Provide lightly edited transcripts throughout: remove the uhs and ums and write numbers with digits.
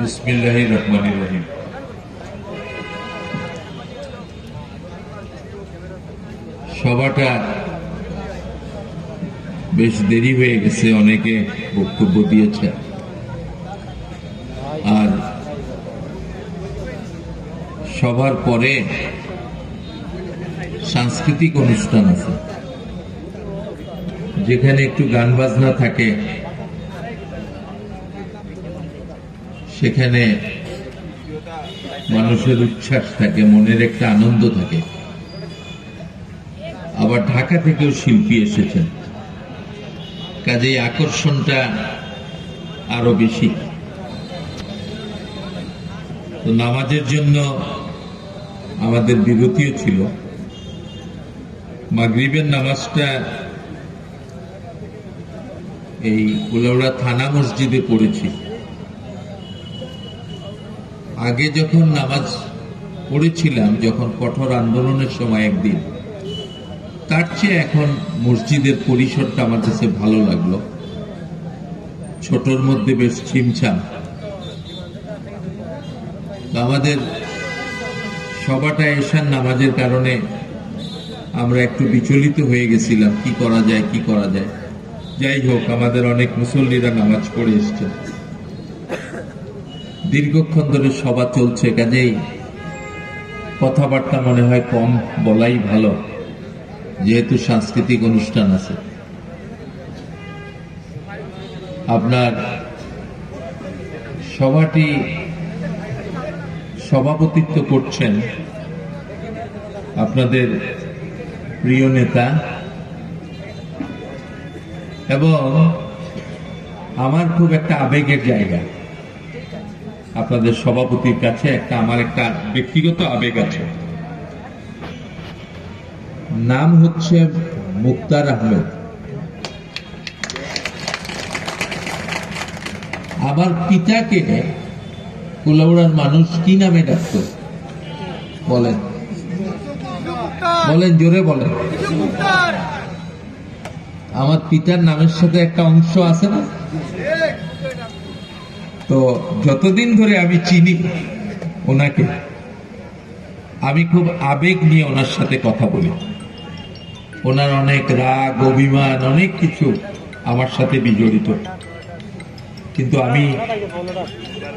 বিসমিল্লাহির রহমানির রহিম। সভাটা বেশ দেরি হয়ে গেছে, অনেকে বক্তব্য দিয়েছে, আর সভার পরে সাংস্কৃতিক অনুষ্ঠান আছে, যেখানে একটু গান বাজনা থাকে, সেখানে মানুষের উচ্ছ্বাস থাকে, মনের একটা আনন্দ থাকে। আবার ঢাকা থেকেও শিল্পী এসেছেন, কাজেই আকর্ষণটা আরো বেশি। তো নামাজের জন্য আমাদের বিরতিও ছিল। মাগরিবের নামাজটা এই কুলাউড়া থানা মসজিদে পড়েছি। আগে যখন নামাজ পড়েছিলাম, যখন কঠোর আন্দোলনের সময় একদিন, তার চেয়ে এখন মসজিদের পরিসরটা আমার কাছে ভালো লাগলো। ছোটর মধ্যে বেশ ছিমছাম। আমাদের সভাটা এশার নামাজের কারণে আমরা একটু বিচলিত হয়ে গেছিলাম, কি করা যায় কি করা যায়। যাই হোক, আমাদের অনেক মুসল্লিরা নামাজ পড়ে এসছে, দীর্ঘক্ষণ ধরে সভা চলছে, কাজেই কথাবার্তা মনে হয় কম বলাই ভালো, যেহেতু সাংস্কৃতিক অনুষ্ঠান আছে। আপনার সভাটি সভাপতিত্ব করছেন আপনাদের প্রিয় নেতা, এবং আমার খুব একটা আবেগের জায়গা। আপনাদের সভাপতির কাছে আমার একটা ব্যক্তিগত আবেগ আছে। নাম হচ্ছে মুক্তার আহমেদ। আমার পিতাকে কুলাউড়ার মানুষ কি নামে ডাকত বলেন? বলেন, জোরে বলেন। আমার পিতার নামের সাথে একটা অংশ আছে না? তো যতদিন ধরে আমি চিনি ওনাকে, আমি খুব আবেগ নিয়ে ওনার সাথে কথা বলি। ওনার অনেক রাগ, অভিমান, অনেক কিছু আমার সাথে বিজড়িত। কিন্তু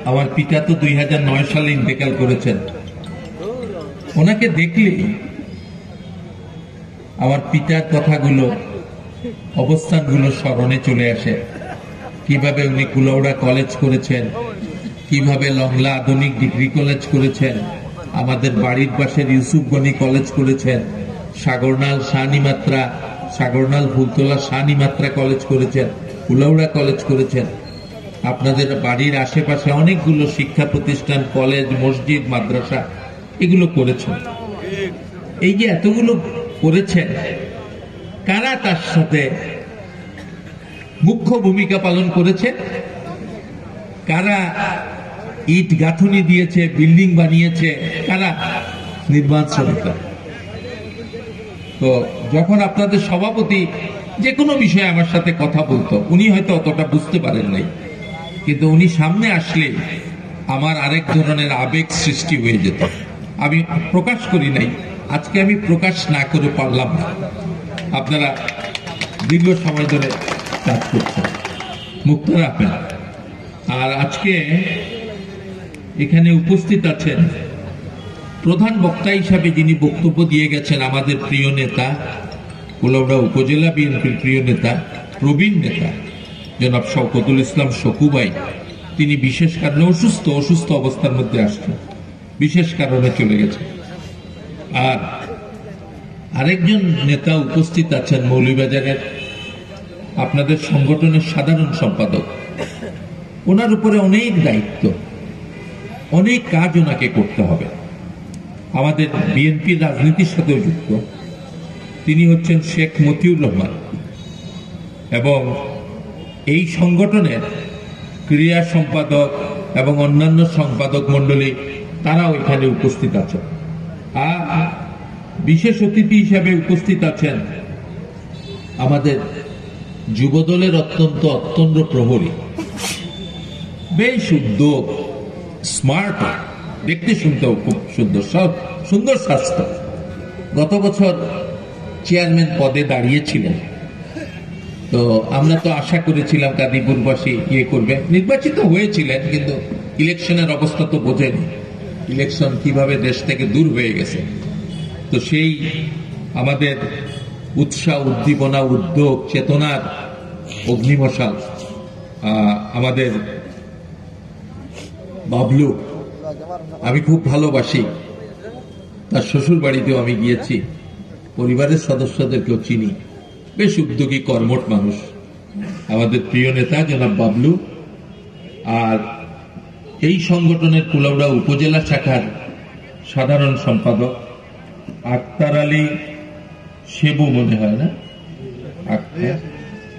আমার পিতা তো 2009 সালে ইন্তেকাল করেছেন। ওনাকে দেখলেই আমার পিতার কথাগুলো, অবস্থানগুলো স্মরণে চলে আসে। কিভাবে উনি কুলাউড়া কলেজ করেছেন, কিভাবে লংলা আধুনিক ডিগ্রি কলেজ করেছেন, আমাদের বাড়ির পাশের ইউসুফ গনি কলেজ করেছেন, সাগরনাল ফুলতলা শাহনিমাত্রা কলেজ করেছেন, কুলাউড়া কলেজ করেছেন। আপনাদের বাড়ির আশেপাশে অনেকগুলো শিক্ষা প্রতিষ্ঠান, কলেজ, মসজিদ, মাদ্রাসা, এগুলো করেছেন। এই যে এতগুলো করেছেন, কারা তার সাথে মুখ্য ভূমিকা পালন করেছে? কারা ইট গাঁথুনি দিয়েছে, বিল্ডিং বানিয়েছে? কারা? নির্মাণ শ্রমিকরা। তো যখন আপনাদের সভাপতি যে কোনো বিষয়ে আমার সাথে কথা বলতো, উনি হয়তো অতটা বুঝতে পারেন নাই, কিন্তু উনি সামনে আসলে আমার আরেক ধরনের আবেগ সৃষ্টি হয়ে যেত। আমি প্রকাশ করি নাই, আজকে আমি প্রকাশ না করে পারলাম না। আপনারা দীর্ঘ সময় ধরে কাজ করছেন, মুক্তার আহমেদ। আর আজকে এখানে উপস্থিত আছেন প্রধান বক্তা হিসাবে, যিনি বক্তব্য দিয়ে গেছেন, আমাদের প্রিয় নেতা, কুলাউড়া উপজেলা বিএনপির প্রিয় নেতা, প্রবীণ নেতা জনাব শওকতুল ইসলাম শকু ভাই। তিনি বিশেষ কারণে অসুস্থ অবস্থার মধ্যে আসছেন, বিশেষ কারণে চলে গেছেন। আর আরেকজন নেতা উপস্থিত আছেন, মৌলভীবাজারের আপনাদের সংগঠনের সাধারণ সম্পাদক। ওনার উপরে অনেক দায়িত্ব, অনেক কাজ ওনাকে করতে হবে। আমাদের বিএনপির রাজনীতির সাথেও যুক্ত। তিনি হচ্ছেন শেখ মতিউর রহমান, এবং এই সংগঠনের ক্রীড়া সম্পাদক এবং অন্যান্য সম্পাদক মন্ডলী, তারাও এখানে উপস্থিত আছেন। আর বিশেষ অতিথি হিসাবে উপস্থিত আছেন আমাদের যুবদলের অত্যন্ত প্রহরী, বেশ উদ্যোগ, স্মার্ট, দেখতে শুনতেও খুব সুন্দর, সুন্দর স্বাস্থ্য। গত বছর চেয়ারম্যান পদে দাঁড়িয়েছিলেন, তো আমরা তো আশা করেছিলাম কাদিপুরবাসী ইয়ে করবে, নির্বাচিত হয়েছিলেন, কিন্তু ইলেকশনের অবস্থা তো বোঝেনি, ইলেকশন কিভাবে দেশ থেকে দূর হয়ে গেছে। তো সেই আমাদের উৎসাহ, উদ্দীপনা, উদ্যোগ, চেতনার অগ্নিমশাল আমাদের বাবলু, আমি খুব ভালোবাসি, তার শ্বশুর বাড়িতেও আমি গিয়েছি, পরিবারের সদস্যদেরকেও চিনি, বেশ উদ্যোগী কর্মঠ মানুষ, আমাদের প্রিয় নেতা জনাব বাবলু। আর এই সংগঠনের কুলাউড়া উপজেলা শাখার সাধারণ সম্পাদক আক্তার আলী সেবু, মনে হয় না আক্তার,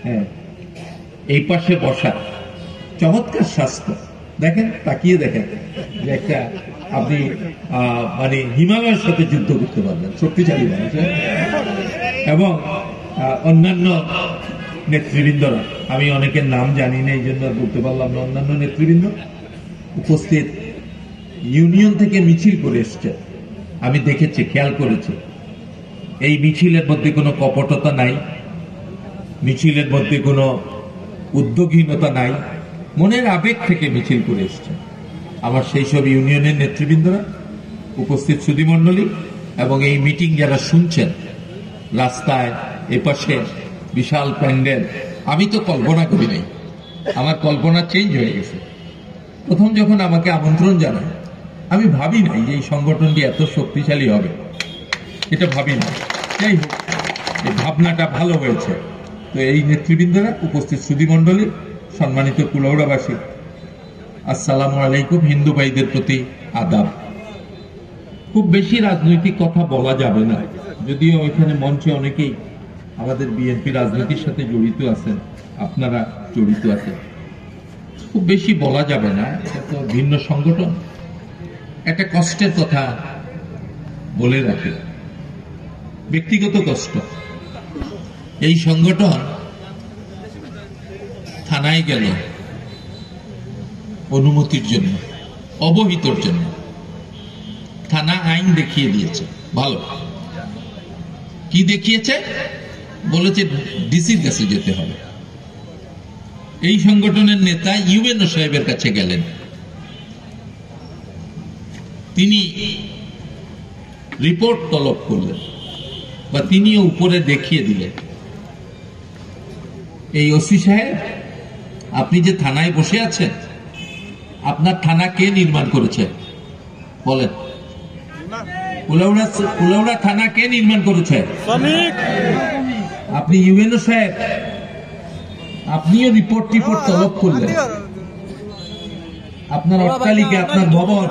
হ্যাঁ, এই পাশে বসা, চমৎকার স্বাস্থ্য, দেখেন, তাকিয়ে দেখেন যে একটা আপনি মানে হিমালয়ের সাথে যুদ্ধ করতে পারবেন, শক্তিশালী মানুষ। এবং অন্যান্য নেতৃবৃন্দরা, আমি অনেকের নাম জানি না, এই জন্য বলতে পারলাম না, অন্যান্য নেতৃবৃন্দ উপস্থিত, ইউনিয়ন থেকে মিছিল করে এসছে, আমি দেখেছি, খেয়াল করেছি। এই মিছিলের মধ্যে কোনো কপটতা নাই, মিছিলের মধ্যে কোনো উদ্যোগহীনতা নাই, মনের আবেগ থেকে মিছিল করে এসছে। আমার সেই সব ইউনিয়নের নেতৃবৃন্দরা, উপস্থিত সুধীমণ্ডলী এবং এই মিটিং যারা শুনছেন, রাস্তায় এপাশে বিশাল প্যান্ডেল, আমি তো কল্পনা করি নাই, আমার কল্পনা চেঞ্জ হয়ে গেছে। প্রথম যখন আমাকে আমন্ত্রণ জানায়, আমি ভাবি নাই যে এই সংগঠনটি এত শক্তিশালী হবে, এটা ভাবি না। যাই হোক, এই ভাবনাটা ভালো হয়েছে। তো এই নেতৃবৃন্দরা, উপস্থিত সুধীমণ্ডলী, সম্মানিত কুলাউড়াবাসী, আসসালামু আলাইকুম, হিন্দু ভাইদের প্রতি আদাব। খুব বেশি রাজনৈতিক কথা বলা যাবে না, যদিও এখানে মঞ্চে অনেকেই আমাদের বিএনপি রাজনীতির সাথে জড়িত আছেন, আপনারা জড়িত আছেন, খুব বেশি বলা যাবে না, এটা তো ভিন্ন সংগঠন। একটা কষ্টের কথা বলে রাখি, ব্যক্তিগত কষ্ট। এই সংগঠন থানায় গেল অনুমতির জন্য, অবহিতর জন্য, থানা আইন দেখিয়ে দিয়েছে, ভালো, কি দেখিয়েছে, বলেছে ডিসির কাছে যেতে হবে। এই সংগঠনের নেতা ইউএনও সাহেবের কাছে গেলেন, তিনি রিপোর্ট তলব করলেন, বা তিনিও উপরে দেখিয়ে দিলেন, এই ওসি সাহেব, আপনি যে থানায় বসে আছেন, আপনার থানা কে নির্মাণ করেছে বলেন? কুলাউড়া থানা কে নির্মাণ করেছে? আপনি ইউএনও সাহেব, আপনিও রিপোর্ট তলব করলেন, আপনার অট্টালিকা, আপনার ভবন,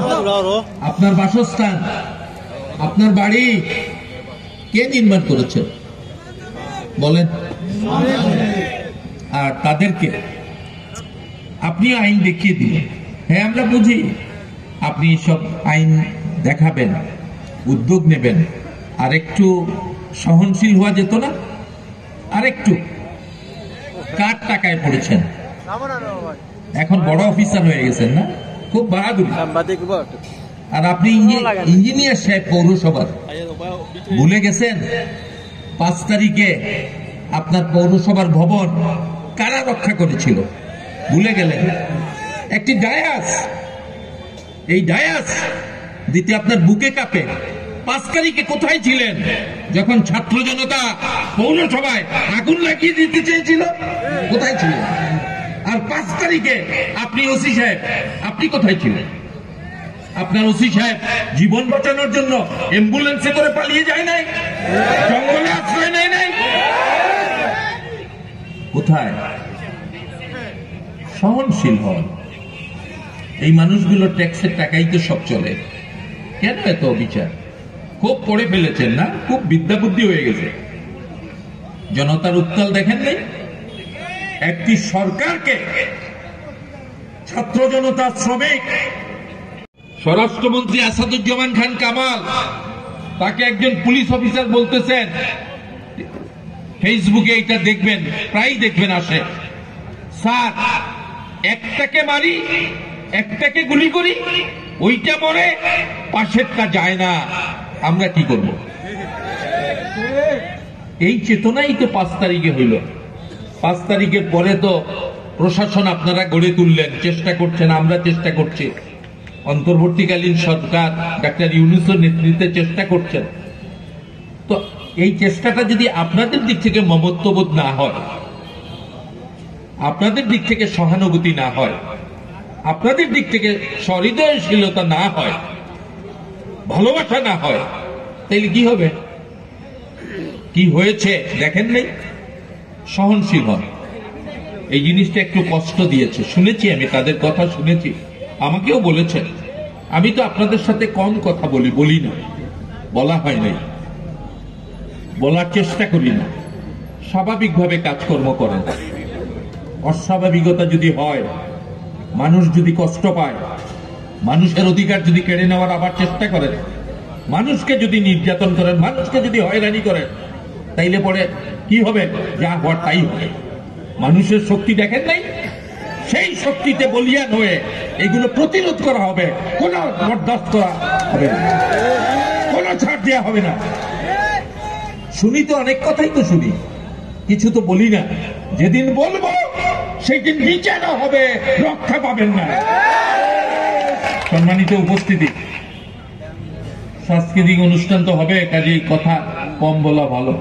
আপনার বাসস্থান, আপনার বাড়ি কে নির্মাণ করেছে বলেন? আর তাদেরকে আপনি আইন দেখিয়ে দিলেন। হ্যাঁ, আমরা বুঝি আপনি সব আইন দেখাবেন, উদ্যোগ নেবেন, আর একটু সহনশীল হওয়া যেত না? আর একটু, কার টাকায় পড়েছেন, এখন বড় অফিসার হয়ে গেছেন না, খুব বাহাদুর। আর আপনি ইঞ্জিনিয়ার সাহেব পৌরসভার, ভুলে গেছেন 5 তারিখে আপনার পৌরসভার ভবন কারা রক্ষা করেছিল? ভুলে গেলেন? একটি ডায়াস, এই ডায়াস দিতে আপনার বুকে কাঁপে। 5 তারিখে কোথায় ছিলেন যখন ছাত্র জনতা পৌরসভায় আগুন লাগিয়ে দিতে চেয়েছিল? কোথায় ছিলেন? আর 5 তারিখে আপনি ওসি সাহেব, আপনি কোথায় ছিলেন? আপনার ওসি সাহেব জীবন বাঁচানোর জন্য অ্যাম্বুলেন্সে করে পালিয়ে যায় নাই, জঙ্গলে আশ্রয় নেয় নাই, কোথায়? সহনশীল হন। এই মানুষগুলো ট্যাক্সের টাকাই তো সব চলে, কেন এত অবিচার? খুব পড়ে ফেলেছেন না? খুব বিদ্যা বুদ্ধি হয়ে গেছে। জনতার উত্তাল দেখেন নাই? একটি সরকারকে ছাত্র জনতা, শ্রমিক, স্বরাষ্ট্রমন্ত্রী আসাদুজ্জামান খান কামাল, তাকে একজন পুলিশ অফিসার বলতেছেন, ফেসবুকে এটা দেখবেন, প্রায় দেখবেন আসে, স্যার একটাকে মারি একটাকে গুলি করি, ওইটা মরে, পাশেরটা যায় না, আমরা কি করব? এই চেতনাই তো 5 তারিখে হইল। 5 তারিখের পরে তো প্রশাসন আপনারা গড়ে তুললেন, চেষ্টা করছেন, আমরা চেষ্টা করছি, অন্তর্বর্তীকালীন সরকার ডাক্তার ইউনূসের নেতৃত্বে চেষ্টা করছেন। তো এই চেষ্টাটা যদি আপনাদের দিক থেকে মমত্ববোধ না হয়, আপনাদের দিক থেকে সহানুভূতি না হয়, আপনাদের দিক থেকে সহৃদয়শীলতা না হয়, ভালোবাসা না হয়, তাহলে কি হবে? কি হয়েছে দেখেন নাই? সহনশীল হন। এই জিনিসটা একটু কষ্ট দিয়েছে, শুনেছি, আমি তাদের কথা শুনেছি, আমাকেও বলেছেন। আমি তো আপনাদের সাথে কম কথা বলি না, বলা হয় নাই, বলার চেষ্টা করি না, স্বাভাবিকভাবে কাজকর্ম করেন। অস্বাভাবিকতা যদি হয়, মানুষ যদি কষ্ট পায়, মানুষের অধিকার যদি কেড়ে নেওয়ার আবার চেষ্টা করেন, মানুষকে যদি নির্যাতন করেন, মানুষকে যদি হয়রানি করেন, তাইলে পরে কি হবে? যা হওয়ার তাই হবে। মানুষের শক্তি দেখেন নাই? সেই শক্তিতে বলিয়ান হয়ে এগুলো প্রতিরোধ করা হবে, কোনো বরদাস্ত করা হবে না, কোনো ছাড় দেওয়া হবে না। শুনি তো অনেক কথাই তো শুনি, কিছু তো বলি না। যেদিন বলবো সেই দিন বিচারও হবে, রক্ষা পাবেন না। সম্মানিত উপস্থিতি, সাংস্কৃতিক অনুষ্ঠান তো হবে, কাজেই কথা কম বলা ভালো।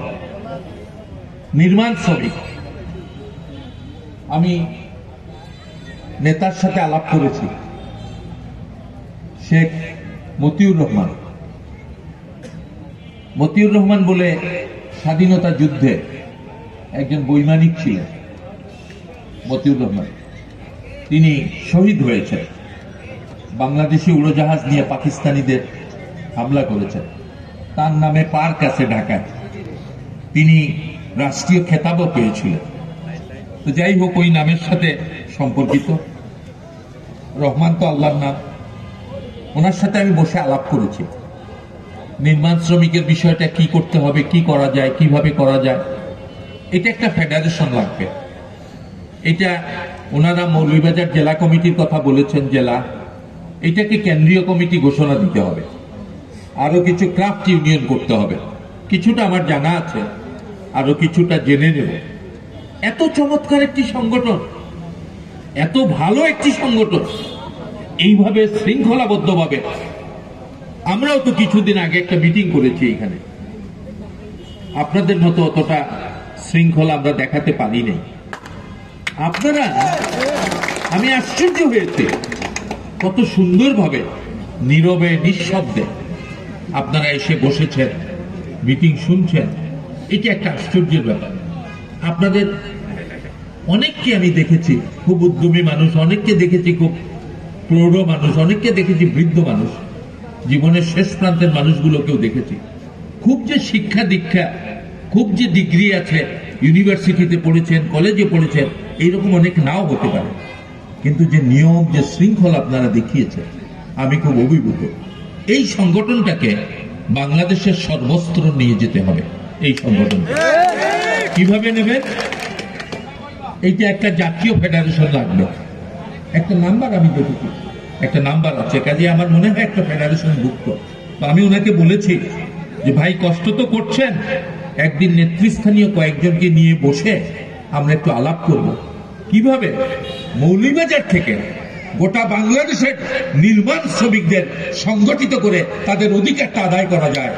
নির্মাণ শ্রমিক, আমি নেতার সাথে আলাপ করেছি, শেখ মতিউর রহমান। মতিউর রহমান বলে স্বাধীনতা যুদ্ধে একজন বৈমানিক ছিলেন, মতিউর রহমান। তিনি শহীদ হয়েছেন, বাংলাদেশি উড়োজাহাজ নিয়ে পাকিস্তানিদের হামলা করেছেন। তার নামে পার্ক আছে ঢাকায়, তিনি রাষ্ট্রীয় খেতাবও পেয়েছিলেন। তো যাই হোক, ওই নামের সাথে সম্পর্কিত। রহমান তো আল্লাহর নাম। ওনার সাথে আমি বসে আলাপ করেছি, নির্মাণ শ্রমিকের বিষয়টা কি করতে হবে, কি করা যায়, কিভাবে করা যায়। এটা একটা ফেডারেশন লাগবে। এটা ওনারা মৌলভীবাজার জেলা কমিটির কথা বলেছেন, জেলা, এটাকে কেন্দ্রীয় কমিটি ঘোষণা দিতে হবে। আরো কিছু ক্রাফট ইউনিয়ন করতে হবে, কিছুটা আমার জানা আছে, আরো কিছুটা জেনে নেব। এত চমৎকার একটি সংগঠন, এত ভালো একটি সংগঠন, এইভাবে শৃঙ্খলাবদ্ধভাবে। আমরাও তো কিছুদিন আগে একটা মিটিং করেছি এখানে, আপনাদের মতো অতটা শৃঙ্খলা আমরা দেখাতে পারি নাই। আপনারা, আমি আশ্চর্য হয়েছি কত সুন্দরভাবে নীরবে নিঃশব্দে আপনারা এসে বসেছেন, মিটিং শুনছেন। এটা একটা আশ্চর্যের ব্যাপার। আপনাদের অনেককে আমি দেখেছি খুব উদ্যমী মানুষ, অনেককে দেখেছি খুব প্রৌঢ় মানুষ, অনেককে দেখেছি বৃদ্ধ মানুষ, জীবনের শেষ প্রান্তের মানুষগুলোকেও দেখেছি। খুব যে শিক্ষা দীক্ষা, খুব যে ডিগ্রি আছে, ইউনিভার্সিটিতে পড়েছেন, কলেজে পড়েছেন, এইরকম অনেক নাও হতে পারে, কিন্তু যে নিয়ম, যে শৃঙ্খলা আপনারা দেখিয়েছেন, আমি খুব অভিভূত। এই সংগঠনটাকে বাংলাদেশের সর্বস্ত্র নিয়ে যেতে হবে। এই সংগঠনটা কিভাবে নেবেন? এইটা একটা জাতীয় ফেডারেশন লাগবে। একটা নাম্বার আমি দেখেছি, একটা নাম্বার আছে, কাজে আমার মনে হয় একটা ফেডারেশন ভুক্ত। তো আমি ওনাকে বলেছি যে ভাই, কষ্ট তো করছেন, একদিন নেতৃস্থানীয় কয়েকজনকে নিয়ে বসে আমরা একটু আলাপ করব, কিভাবে মৌলভীবাজার থেকে গোটা বাংলাদেশের নির্মাণ শ্রমিকদের সংগঠিত করে তাদের অধিকারটা আদায় করা যায়।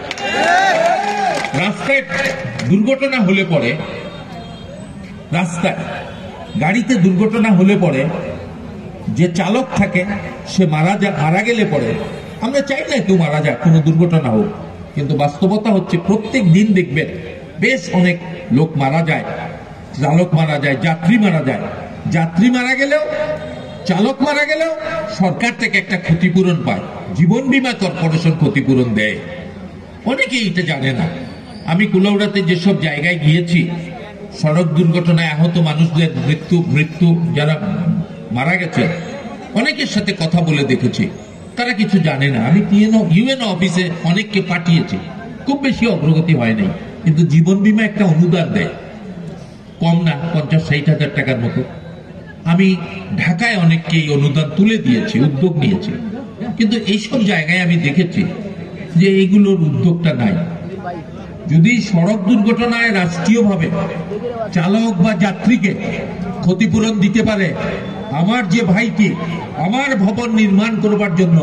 রাস্তায় দুর্ঘটনা হলে পরে, রাস্তায় গাড়িতে দুর্ঘটনা হলে পরে যে চালক থাকে সে মারা গেলে পরে আমরা চাই না কেউ মারা যাক, কোনো দুর্ঘটনা হোক, কিন্তু বাস্তবতা হচ্ছে প্রত্যেক দিন দেখবেন বেশ অনেক লোক মারা যায়, চালক মারা যায়, যাত্রী মারা যায়। যাত্রী মারা গেলেও, চালক মারা গেলেও সরকার থেকে একটা ক্ষতিপূরণ পায়, জীবন বীমা কর্পোরেশন ক্ষতিপূরণ দেয়। অনেকেই এটা জানে না। আমি কুলাউড়াতে যেসব জায়গায় গিয়েছি, সড়ক দুর্ঘটনায় আহত মানুষদের মৃত্যু যারা মারা গেছে, অনেকের সাথে কথা বলে দেখেছি, তারা কিছু জানে না। আমি ইউএনও অফিসে অনেককে পাঠিয়েছি, খুব বেশি অগ্রগতি হয় নাই, কিন্তু জীবন বীমা একটা অনুদান দেয়, কম না, 50-60 হাজার টাকার মতো। আমি ঢাকায় অনেককেই অনুদান তুলে দিয়েছি, উদ্যোগ নিয়েছি, কিন্তু এইসব জায়গায় আমি দেখেছি যে এগুলোর উদ্যোগটা নাই। যদি সড়ক দুর্ঘটনায় রাষ্ট্রীয়ভাবে চালক বা যাত্রীকে ক্ষতিপূরণ দিতে পারে, আমার যে ভাইটি আমার ভবন নির্মাণ করবার জন্য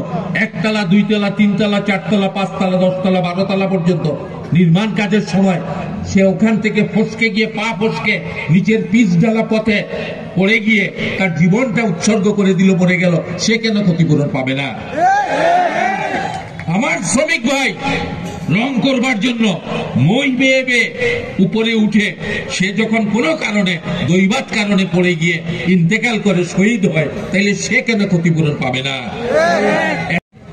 1 তলা 2 তলা 3 তলা 4 তলা 5 তলা 10 তলা 12 তলা পর্যন্ত নির্মাণ কাজের সময় সে ওখান থেকে ফসকে গিয়ে পা ফসকে নিচের পিচ ডালা পথে পড়ে গিয়ে তার জীবনটা উৎসর্গ করে দিল, মরে গেল, সে কেন ক্ষতিপূরণ পাবে না? আমার শ্রমিক ভাই রং করবার জন্য মই বেয়ে বেয়ে উপরে উঠে সে যখন কোনো কারণে দৈবাৎ কারণে পড়ে গিয়ে ইন্তেকাল করে শহীদ হয়, তাইলে সে কেন ক্ষতিপূরণ পাবে না?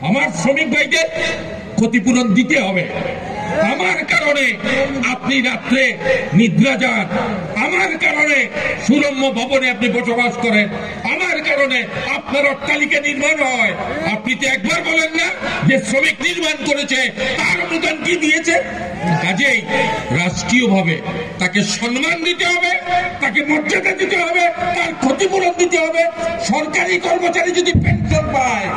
আমার শ্রমিক ভাইদের ক্ষতিপূরণ দিতে হবে। আমার কারণে আপনি রাত্রে নিদ্রা যান, আমার কারণে সুরম্য ভবনে আপনি বসবাস করেন, আমার কারণে আপনার অট্টালিকা নির্মাণ হয়। আপনি তো একবার বলেন না যে শ্রমিক নির্মাণ করেছে, তার অনুদান কি দিয়েছে? কাজেই রাষ্ট্রীয়ভাবে তাকে সম্মান দিতে হবে, তাকে মর্যাদা দিতে হবে, তার ক্ষতিপূরণ দিতে হবে। সরকারি কর্মচারী যদি পেনশন পায়,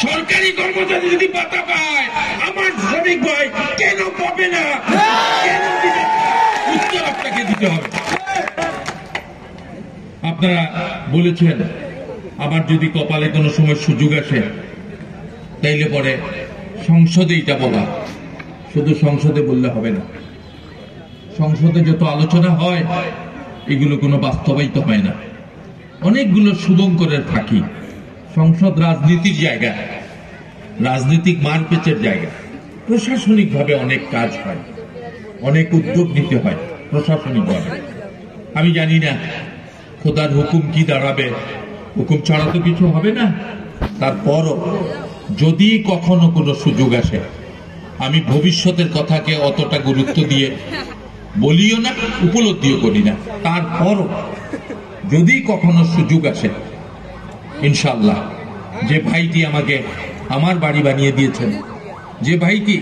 সরকারি কর্মচারী যদি ভাতা পায়, আমার শ্রমিক ভাই কেন পাবে না? কেন দিবে? উত্তর আপনাকে দিতে হবে। আপনারা বলেছেন আমার যদি কপালে কোনো সময় সুযোগ আসে তাইলে পরে সংসদে এটা বলা। শুধু সংসদে বললে হবে না, সংসদে যত আলোচনা হয় এগুলো কোনো বাস্তবায়িত হয় না, অনেকগুলো শুভঙ্করের ফাঁকি। সংসদ রাজনীতির জায়গা, রাজনৈতিক মারপেচের জায়গা। প্রশাসনিকভাবে অনেক কাজ হয়, অনেক উদ্যোগ নিতে হয় প্রশাসনিকভাবে। আমি জানি না খোদার হুকুম কি দাঁড়াবে, হুকুম ছাড়া তো কিছু হবে না। তারপরও যদি কখনো কোনো সুযোগ আসে, আমি ভবিষ্যতের কথাকে অতটা গুরুত্ব দিয়ে বলিও না, উপলব্ধিও করি না। তারপরও যদি কখনো সুযোগ আসে, ইনশাআল্লাহ, যে ভাইটি আমাকে আমার বাড়ি বানিয়ে দিয়েছেন, যে ভাইটি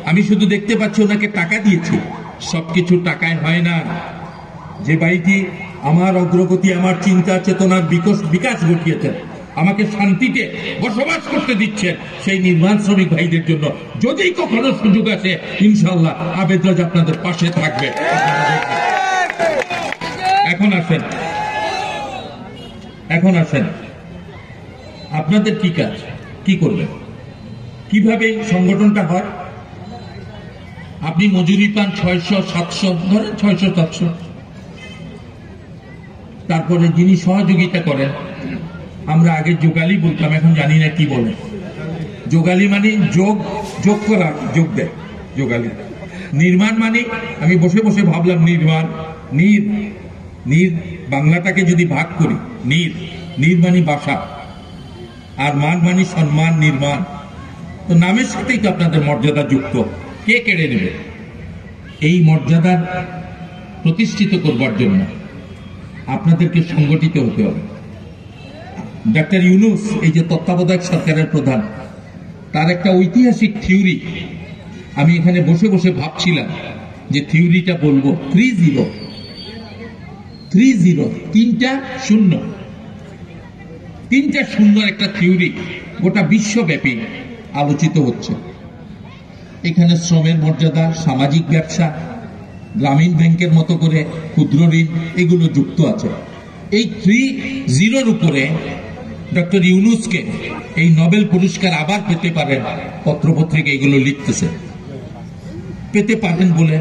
আমি শুধু দেখতে পাচ্ছি ওনাকে টাকা দিয়েছি, সবকিছু টাকায় হয় না, যে ভাইটি আমার অগ্রগতি, আমার চিন্তা চেতনার বিকাশ ঘটিয়েছেন, আমাকে শান্তিতে বসবাস করতে দিচ্ছেন, সেই নির্মাণ শ্রমিক ভাইদের জন্য যদি কখনো সুযোগ আসে, ইনশাআল্লাহ আবেদ রাজ আপনাদের পাশে থাকবে। এখন আসেন আপনাদের কি কাজ, কি করবেন, কিভাবে সংগঠনটা হয়? আপনি মজুরি পান 600-700, ধরেন 600-700। তারপরে যিনি সহযোগিতা করেন, আমরা আগে যোগালি বলতাম, এখন জানি না কি বলে। যোগালি মানে যোগ করা, যোগ দেয় যোগালি। নির্মাণ মানে আমি বসে বসে ভাবলাম, নির্মাণ, নির বাংলাটাকে যদি ভাগ করি, নির মানে বাসা, আর মান মানে সম্মান, নির্মাণ। তো নামের সাথেই তো আপনাদের মর্যাদা যুক্ত, কে কেড়ে নেবে? এই মর্যাদা প্রতিষ্ঠিত করবার জন্য আপনাদেরকে সংগঠিত হতে হবে। ডাক্তার ইউনূস, এই যে তত্ত্বাবধায়ক সরকারের প্রধান, তার একটা ঐতিহাসিক থিওরি আমি এখানে বসে বসে ভাবছিলাম যে থিওরিটা বলবো। 3-0, তিনটা শূন্য একটা থিওরি গোটা বিশ্বব্যাপী আলোচিত হচ্ছে। এখানে শ্রমের মর্যাদা, সামাজিক ব্যবসা, গ্রামীণ ব্যাংকের মতো করে ক্ষুদ্র ঋণ, এগুলো যুক্ত আছে। এই 3-0 উপরে ডক্টর ইউনূসকে এই নোবেল পুরস্কার আবার পেতে পারেন, পত্রপত্রিকা এগুলো লিখতেছে, পেতে পারেন বলে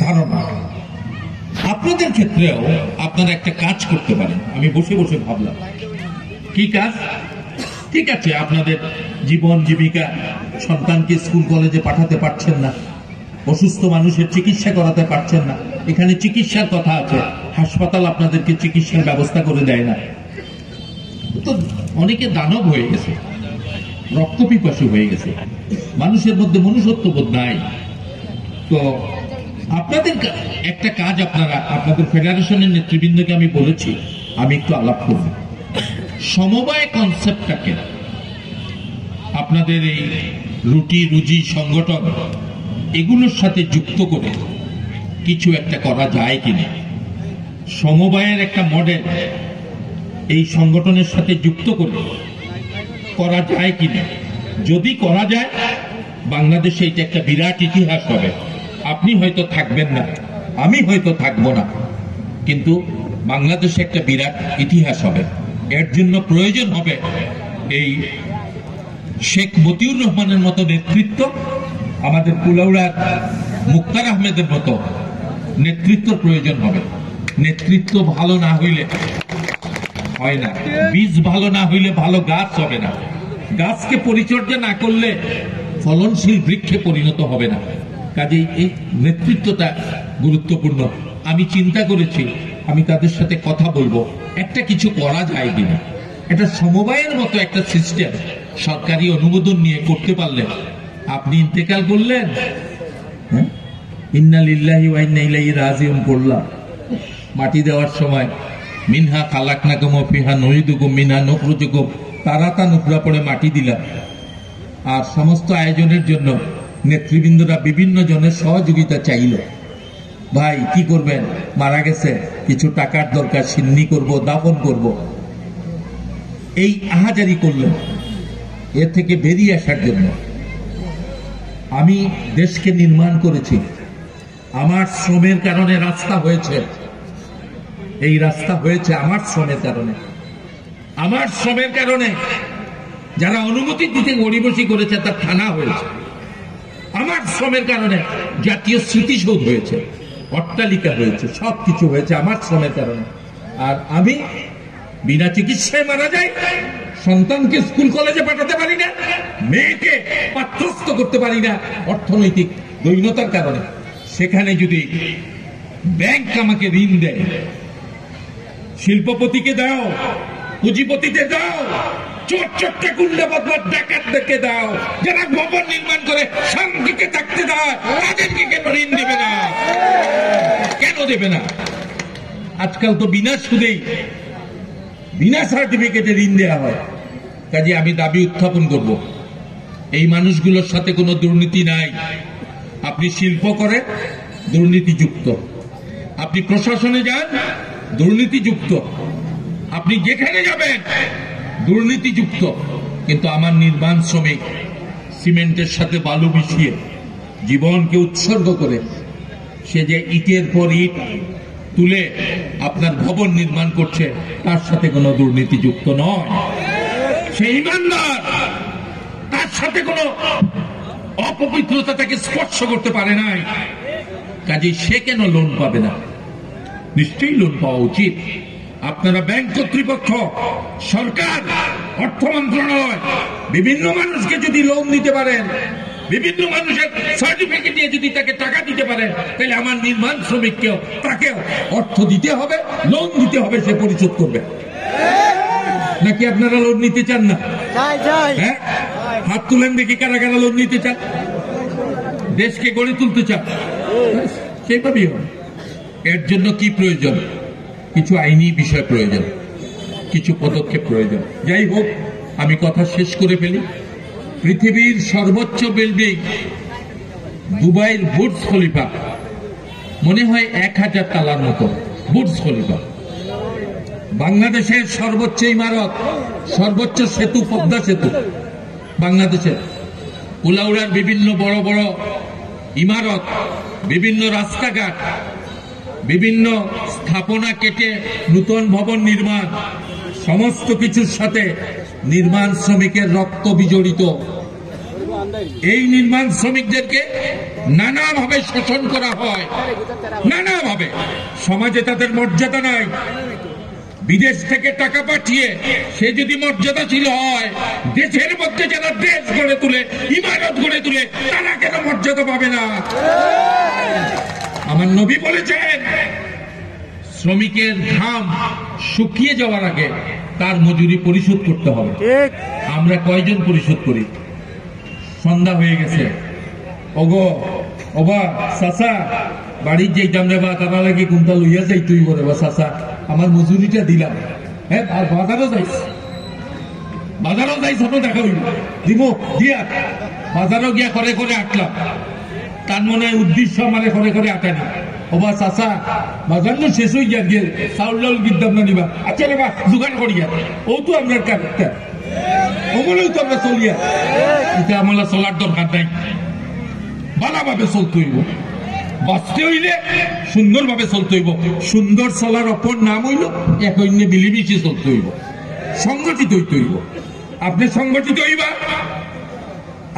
ধারণা। আপনাদের ক্ষেত্রেও আপনারা একটা কাজ করতে পারেন। আমি বসে বসে ভাবলাম, কি কাজ? ঠিক আছে, আপনাদের জীবন জীবিকা, সন্তানকে স্কুল কলেজে পাঠাতে পারছেন না, অসুস্থ মানুষের চিকিৎসা করাতে পারছেন না, এখানে চিকিৎসার কথা আছে, হাসপাতাল আপনাদেরকে চিকিৎসার ব্যবস্থা করে দেয় না, তো অনেকে দানব হয়ে গেছে, রক্তপিপাসু হয়ে গেছে, মানুষের মধ্যে মনুষ্যত্ববোধ নাই। তো আপনাদের একটা কাজ, আপনারা আপনাদের ফেডারেশনের নেতৃবৃন্দকে আমি বলেছি, আমি একটু আলাপ করব, সমবায় কনসেপ্টটাকে আপনাদের এই রুজি সংগঠন এগুলোর সাথে যুক্ত করে কিছু একটা করা যায় কিনা। সমবায়ের একটা মডেল এই সংগঠনের সাথে যুক্ত করা যায় কিনা। যদি করা যায়, বাংলাদেশে এটা একটা বিরাট ইতিহাস হবে। আপনি হয়তো থাকবেন না, আমি হয়তো থাকবো না, কিন্তু বাংলাদেশে একটা বিরাট ইতিহাস হবে। এর জন্য প্রয়োজন হবে এই শেখ মতিউর রহমানের মতো নেতৃত্ব, আমাদের কুলাউড়ার মুক্তার আহমেদের মতো নেতৃত্ব প্রয়োজন হবে। নেতৃত্ব ভালো না হইলে হয় না, বীজ ভালো না হইলে ভালো গাছ হবে না, গাছকে পরিচর্যা না করলে ফলনশীল বৃক্ষে পরিণত হবে না। কাজেই এই নেতৃত্বটা গুরুত্বপূর্ণ। আমি চিন্তা করেছি আমি তাদের সাথে কথা বলবো, একটা কিছু করা যায় কিনা। এটা সমবায়ের মতো একটা সিস্টেম সরকারি অনুমোদন নিয়ে করতে পারলে, আপনি ইন্তেকাল করলেন, ইন্না লিল্লাহি ওয়া ইন্না ইলাইহি রাজিউন পড়লাম, মাটি দেওয়ার সময় মিনহা খালাকনাকুম ওয়া ফিহা নুইদুকুম মিনহা নুখরিজুকুম, তারাতা নুকরা পড়ে মাটি দিলাম। আর সমস্ত আয়োজনের জন্য নেতৃবৃন্দরা বিভিন্ন জনের সহযোগিতা চাইল। ভাই কি করবেন, মারা গেছে, কিছু টাকার দরকার, সিন্নি করব, দাফন করব। এই আহাজারি করলেন। এর থেকে বেরিয়ে আসার জন্য আমি দেশকে নির্মাণ করেছি, আমার শ্রমের কারণে রাস্তা হয়েছে। এই রাস্তা হয়েছে আমার শ্রমের কারণে, আমার শ্রমের কারণে। যারা অনুমতি দিতে গড়িবসি করেছে তার থানা হয়েছে। আমার শ্রমের কারণে জাতীয় স্মৃতিসৌধ হয়েছে, অট্টালিকা হয়েছে, সবকিছু হয়েছে আমার শ্রমের কারণে। আর আমি বিনা চিকিৎসায় মারা যাই, সন্তানকে স্কুল কলেজে পাঠাতে পারি না, মেয়েকে পাঠ্যস্থ করতে পারি না অর্থনৈতিক দৈন্যতার কারণে। সেখানে যদি ব্যাংক আমাকে ঋণ দেয়, শিল্পপতিকে দাও, পুঁজিপতিতে দাও, চোর চোরটা গুন্ডা বদমাশ ডাকাতদেরকে দাও, যারা ভবন নির্মাণ করে শান্তিতে থাকতে দেয়, তাদেরকে কেন ঋণ দেবে না? কেন দেবে না? আজকাল তো বিনা সুদেই, বিনা সার্টিফিকেটে ঋণ দেওয়া হয়। কাজে আমি দাবি উত্থাপন করব, এই মানুষগুলোর সাথে কোনো দুর্নীতি নাই। আপনি শিল্প করেন, দুর্নীতিযুক্ত। আপনি প্রশাসনে যান, দুর্নীতিযুক্ত। আপনি যেখানে যাবেন দুর্নীতিযুক্ত। কিন্তু আমার নির্মাণ শ্রমিক সিমেন্টের সাথে বালু মিশিয়ে জীবনকে উৎসর্গ করে সে যে ইটের পর ইট তুলে আপনার ভবন নির্মাণ করছে, তার সাথে কোনো দুর্নীতিযুক্ত নয়। সে ইমানদার, তার সাথে কোনো অপবিত্রতা তাকে স্পর্শ করতে পারে নাই। কাজে সে কেন লোন পাবে না? নিশ্চয়ই লোন পাওয়া উচিত। আপনারা ব্যাংক কর্তৃপক্ষ, সরকার, অর্থ মন্ত্রণালয় বিভিন্ন মানুষকে যদি লোন দিতে পারেন, বিভিন্ন মানুষের সার্টিফিকেট দিয়ে যদি তাকে টাকা দিতে পারেন, তাহলে আমার নির্মাণ শ্রমিককেও তাকেও অর্থ দিতে হবে, লোন দিতে হবে, সে পরিশোধ করবে। নাকি আপনারা লোন নিতে চান না? হ্যাঁ, হাত তুলেন দেখি কারা কারা লোন নিতে চান, দেশকে গড়ে তুলতে চান। সেভাবেই হবে। এর জন্য কি প্রয়োজন? কিছু আইনি বিষয় প্রয়োজন, কিছু পদক্ষেপ প্রয়োজন। যাই হোক, আমি কথা শেষ করে ফেলি। পৃথিবীর সর্বোচ্চ বিল্ডিং দুবাইয়ের বুর্জ খলিফা, মনে হয় 1000 তলার মতো বুর্জ খলিফা। বাংলাদেশের সর্বোচ্চ ইমারত, সর্বোচ্চ সেতু পদ্মা সেতু বাংলাদেশের। কুলাউড়ার বিভিন্ন বড় বড় ইমারত, বিভিন্ন রাস্তাঘাট, বিভিন্ন স্থাপনা কেটে নতুন ভবন নির্মাণ, সমস্ত কিছুর সাথে নির্মাণ শ্রমিকের রক্ত বিজড়িত। এই নির্মাণ শ্রমিকদেরকে নানাভাবে শোষণ করা হয়, নানাভাবে। সমাজে তাদের মর্যাদা নাই। বিদেশ থেকে টাকা পাঠিয়ে সে যদি মর্যাদা ছিল হয়, দেশের মধ্যে যারা দেশ গড়ে তুলে, ইমারত গড়ে তুলে, তারা কেন মর্যাদা পাবে না? আমার নবী বলেছেন, শ্রমিকের ঘাম শুকিয়ে যাওয়ার আগে তার মজুরি পরিশোধ করতে হবে। আমরা কয়জন পরিশোধ করি? সন্ধ্যা হয়ে গেছে, ওগো ওবা চাচা বাড়ির যেতাম রে বা, তারা লাগে কোনটা লইয়া যাই তুই বলে বা চাচা আমার মজুরিটা দিলাম। হ্যাঁ, আর বাজারও যাইস, বাজারও যাইস, হতো দেখা হইল দিব দিয়া, বাজারও গিয়া করে করে আটলাম। তার মনে হয় উদ্দেশ্য মানে করে করে আটানি। ওবা চাচা বাজার না শেষ হয়ে গিয়ে চাউল ডাউল কিনতাম না নিবা আচ্ছা রে বা দোকান করিয়া ও তো আপনার ক্যারেক্টার ওগুলোই তো আমরা চলিয়া এটা আমরা চলার দরকার নাই ভালোভাবে চলতে হইব বাঁচতে হইলে সুন্দরভাবে চলতে হইব সুন্দর চলার অপর নাম হইল এক অন্য মিলিমিশে চলতে হইব সংগঠিত হইতে হইব আপনি সংগঠিত হইবা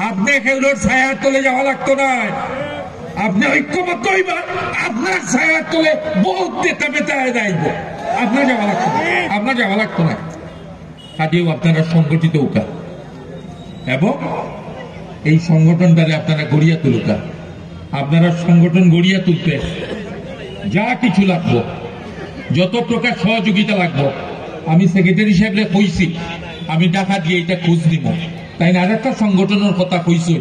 আপনি কেউর ছায়ার তলে যাওয়া লাগতো না আপনি ঐক্যবদ্ধ হইবা আপনার ছায়ার তলে বহুত নেতা বেতা যাইব আপনার যাওয়া লাগতো না আপনার যাওয়া লাগতো না কাজেও আপনারা সংগঠিত হোকা এবং এই সংগঠনটারে আপনারা গড়িয়া তুলুকা আপনারা সংগঠন গড়িয়া তুলতে যা কিছু লাগবো যত প্রকার সহযোগিতা লাগবো আমি সেক্রেটারি সাহেবরে কইছি আমি টাকা দিয়ে এটা খোঁজ নিব তাই না আরেকটা সংগঠনের কথা কইছি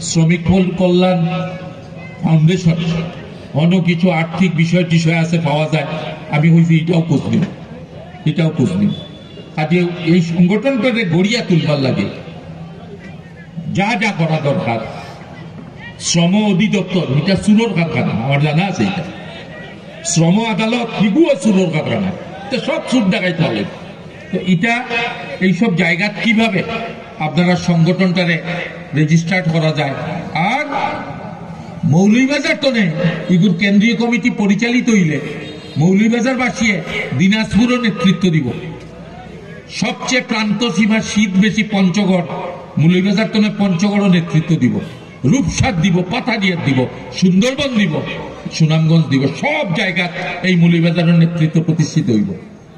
শ্রমিক কল্যাণ ফাউন্ডেশন অন্য কিছু আর্থিক বিষয় টিষয় আছে পাওয়া যায় আমি কইছি এটাও খোঁজ নিব এটাও খোঁজ নিব কাজে এই সংগঠনটারে গড়িয়া তুলবার লাগে যা যা করা দরকার শ্রম অধিদপ্তর এটা চুলোর কারখানা আমার জানা আছে এটা শ্রম আদালত হিগুও চুলোর কারখানা সব চুর ডাকাইতে হবে তো এটা এইসব জায়গা কিভাবে আপনারা সংগঠনটারে রেজিস্টার্ড করা যায় আর মৌলভীবাজার তো নেই এগুলো কেন্দ্রীয় কমিটি পরিচালিত হইলে মৌলভীবাজার বাসিয়ে দিনাজপুরও নেতৃত্ব দিব সবচেয়ে প্রান্ত সীমা শীত বেশি পঞ্চগড় মৌলভীবাজার তো পঞ্চগড়ও নেতৃত্ব দিব রূপসার দিব পাতাডিয়ার দিব সুন্দরবন দিব সুনামগঞ্জ দিব সব জায়গা এই মৌলভীবাজারের নেতৃত্ব প্রতিষ্ঠিত হইব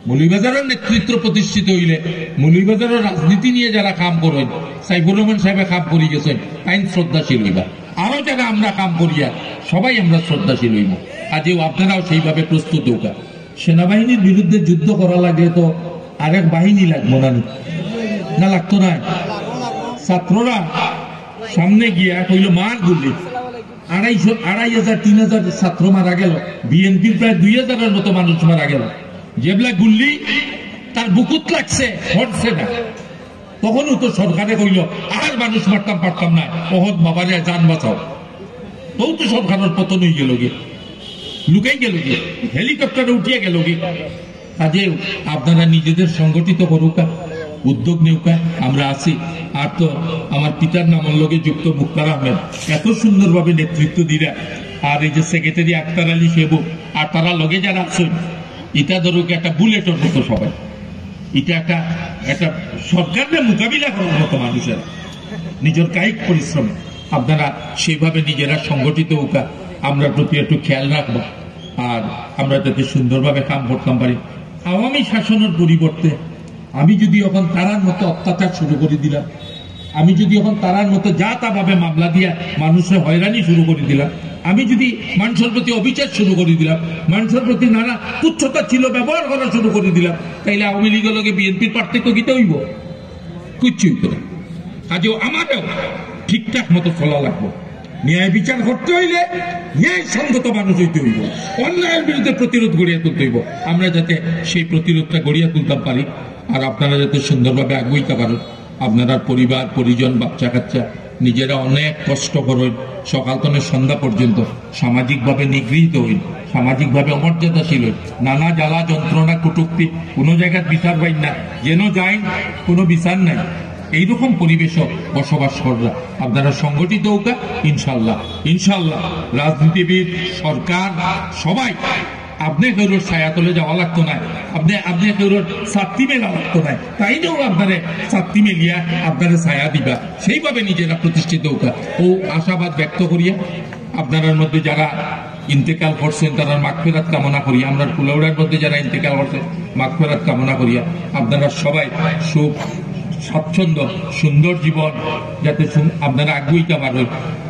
মৌলভীবাজারের নেতৃত্ব প্রতিষ্ঠিত হইলে মৌলভীবাজারের রাজনীতি নিয়ে যারা কাম করেন সাইফুর রহমান সাহেব কাম করে গেছেন আইন শ্রদ্ধাশীল হইবা আরো যারা আমরা কাম করিয়া সবাই আমরা শ্রদ্ধাশীল হইব আজও আপনারাও সেইভাবে প্রস্তুত হোকা সেনাবাহিনীর বিরুদ্ধে যুদ্ধ করা লাগলে তো আরেক বাহিনী লাগবো না লাগতো না ছাত্ররা সামনে গিয়া কইল মার গুলি 2,500 3,000 ছাত্র মারা গেল বিএনপির প্রায় 2,000-এর মতো মানুষ মারা গেল যেগুলা গুল্লি তার বুকুত লাগছে হটছে না তখনও তো সরকারে কইল আর মানুষ মারতাম পারতাম না বহুত বাবারে যান বাঁচাও তৌ তো সরকারের পতন হয়ে গেল গে লুকাই গেল গে হেলিকপ্টারে উঠিয়ে গেল গে কাজেও আপনারা নিজেদের সংগঠিত করুকা উদ্যোগ নেউকা আমরা আছি আর তো আমার পিতার নামের লগে যুক্ত মুক্তার আহমেদ এত সুন্দরভাবে নেতৃত্ব দিরা আর এই যে সেক্রেটারি আক্তার আলী সেবু আর তারা লগে যারা আছেন এটা ধরুক একটা বুলেটের মতো সবাই এটা একটা সরকারের মোকাবিলা করার মতো মানুষের নিজের কায়িক পরিশ্রমে আপনারা সেইভাবে নিজেরা সংগঠিত হোকা আমরা প্রতি একটু খেয়াল রাখবো আর আমরা যাতে সুন্দরভাবে কাম করতাম পারি আওয়ামী শাসনের পরিবর্তে আমি যদি এখন তারার মতো অত্যাচার শুরু করে দিলাম আমি যদি এখন তারার মতো যা তা ভাবে মামলা দিয়া মানুষের হয়রানি শুরু করে দিলাম আমি যদি মানুষের প্রতি অবিচার শুরু করে দিলাম মানুষের প্রতি নানা তুচ্ছতা ছিল ব্যবহার করা শুরু করে দিলাম তাইলে আওয়ামী লীগের লগে বিএনপির পার্থক্য গীতে হইব কিচ্ছু হইত না কাজেও আমারও ঠিকঠাক মতো চলা লাগবো ন্যায় বিচার করতে হইলে ন্যায় সঙ্গত মানুষ হইতে হইব অন্যায়ের বিরুদ্ধে প্রতিরোধ গড়িয়া তুলতে হইব আমরা যাতে সেই প্রতিরোধটা গড়িয়া তুলতাম পারি আর আপনারা যাতে সুন্দরভাবে আগুইতে পারেন আপনারা পরিবার পরিজন বাচ্চা কাচ্চা নিজেরা অনেক কষ্ট করেন সকাল থেকে সন্ধ্যা পর্যন্ত সামাজিকভাবে নিগৃহীত হইন সামাজিকভাবে অমর্যাদাশীল হইন নানা জ্বালা যন্ত্রণা কটূক্তি কোনো জায়গায় বিচার পাইন না যেন যাই কোনো বিচার নাই এইরকম পরিবেশ বসবাস করলা আপনারা সংগঠিত হোকা ইনশাল্লাহ ইনশাল্লাহ রাজনীতিবিদ সরকার সবাই আপনি কেউর ছায়া তলে যাওয়া লাগতো না আপনি কেউর ছাত্রী মেলা লাগতো না তাই নিয়েও আপনারে ছাত্রী মেলিয়া আপনারা ছায়া দিবা সেইভাবে নিজেরা প্রতিষ্ঠিত হোকা ও আশাবাদ ব্যক্ত করিয়া আপনার মধ্যে যারা ইন্তেকাল করছেন তারা মাগফিরাত কামনা করি আমরা কুলাউড়ার মধ্যে যারা ইন্তেকাল করছেন মাগফিরাত কামনা করিয়া আপনারা সবাই সুখ স্বাচ্ছন্দ্য সুন্দর জীবন যাতে আপনারা আগুইতে পারেন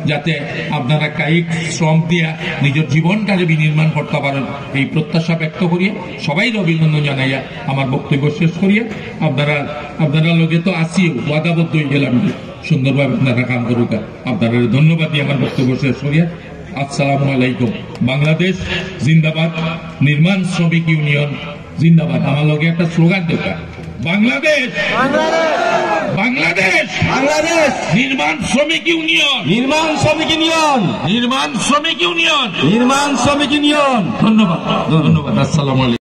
যাতে আপনারা কায়িক শ্রম দিয়া নিজের জীবনটাকে বিনির্মাণ করতে পারেন এই প্রত্যাশা ব্যক্ত করিয়া সবাই অভিনন্দন জানাইয়া আমার বক্তব্য শেষ করিয়া আপনারা লোকে তো আসিও ওয়াদাবদ্ধ হয়ে গেলাম সুন্দরভাবে আপনারা কাম করুক আপনারা ধন্যবাদ দিয়ে আমার বক্তব্য শেষ করিয়া আসসালামু আলাইকুম বাংলাদেশ জিন্দাবাদ নির্মাণ শ্রমিক ইউনিয়ন জিন্দাবাদ। আমার লগে একটা স্লোগান দেবা, বাংলাদেশ বাংলাদেশ বাংলাদেশ নির্মাণ শ্রমিক ইউনিয়ন, নির্মাণ শ্রমিক ইউনিয়ন, নির্মাণ শ্রমিক ইউনিয়ন। নির্মাণ শ্রমিক ইউনিয়ন। ধন্যবাদ, ধন্যবাদ। আসসালামু আলাইকুম।